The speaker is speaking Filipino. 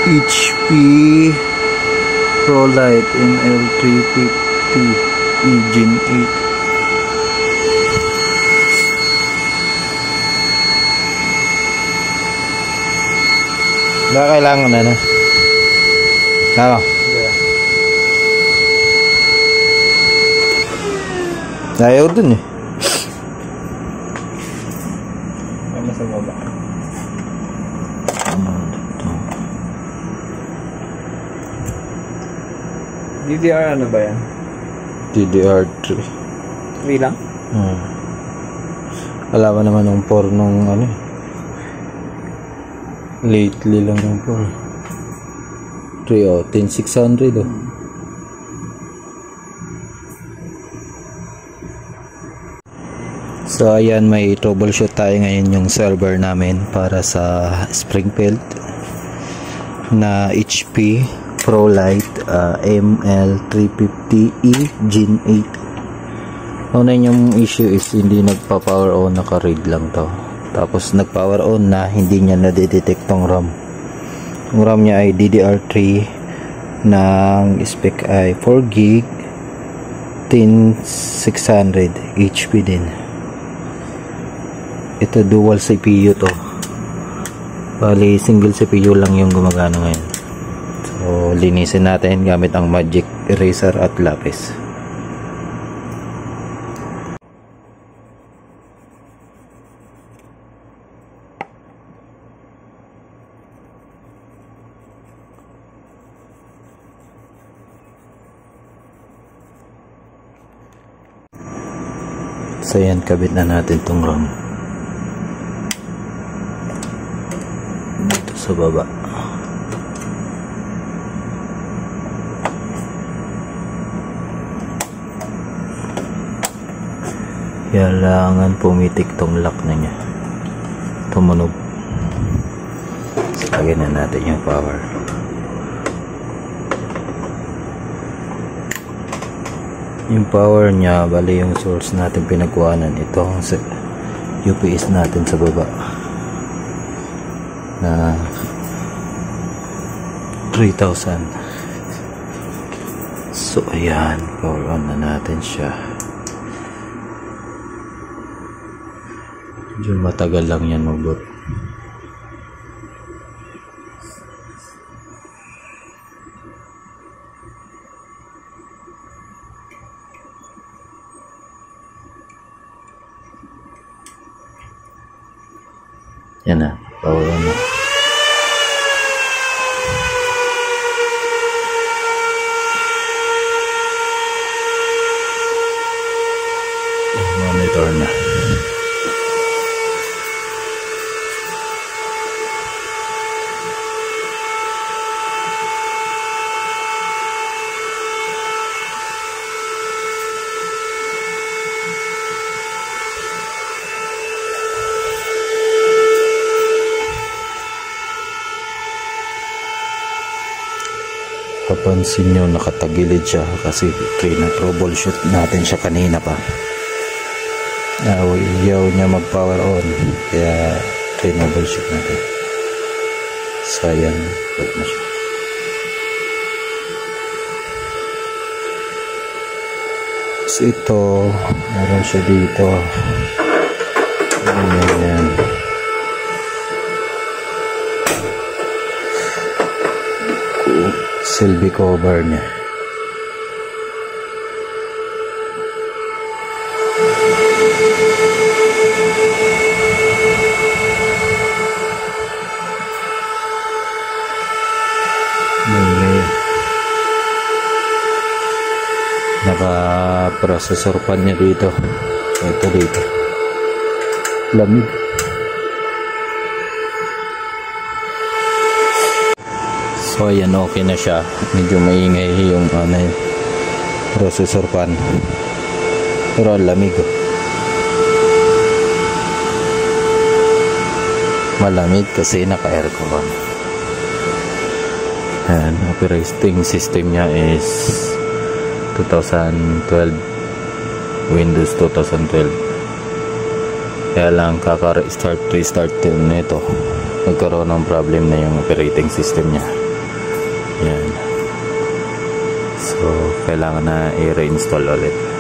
HP ProLite ML350E Gen 8. Baka kailangan na na. Ano? Ayaw dun eh. Ano sa baba? DDR ano ba yan? DDR3. 3 lang? Wala ba naman ng 4 nung ano. Lately lang ng 4. 3 o 10600 o. So ayan, may troubleshoot tayo ngayon yung server namin para sa Springfield na HP ProLite ML350E Gen 8. Una yung issue is hindi nagpa-power on, naka-read lang to. Tapos nag-power on na, hindi niya nadidetect tong RAM. Yung RAM niya ay DDR3 ng spec ay 4GB 10600 HP din. Ito dual CPU to. Bali single CPU lang yung gumagana ngayon. So linisin natin gamit ang magic eraser at lapis. So yan, kabit na natin tong RAM dito sa baba. Kailangan pumitik tong lock na niya, tumunog. So lagyan na natin yung power. Yung power niya, bali yung source natin pinagkuhanan, ito ang UPS natin sa baba na 3,000. So ayan, power on na natin siya. Medyo matagal lang yan mag-boot. Yan na, power on na. Monitor na. Papansin nyo, nakatagilid siya kasi troubleshoot natin siya kanina pa. Ayaw niya mag power on, kaya troubleshoot natin. Sayang, wag na siya. So ito, meron siya dito. Ayan. Silby cover niya. Naka-processor pan niya dito. Ito dito. Lamig. So ayan, okay na siya. Medyo maingay yung processor pan, pero lamig. Malamig kasi naka-aircon. And operating system niya is 2012, Windows 2012. Kaya lang restart din nito, nagkaroon ng problem na yung operating system niya. So kailangan na i-reinstall ulit.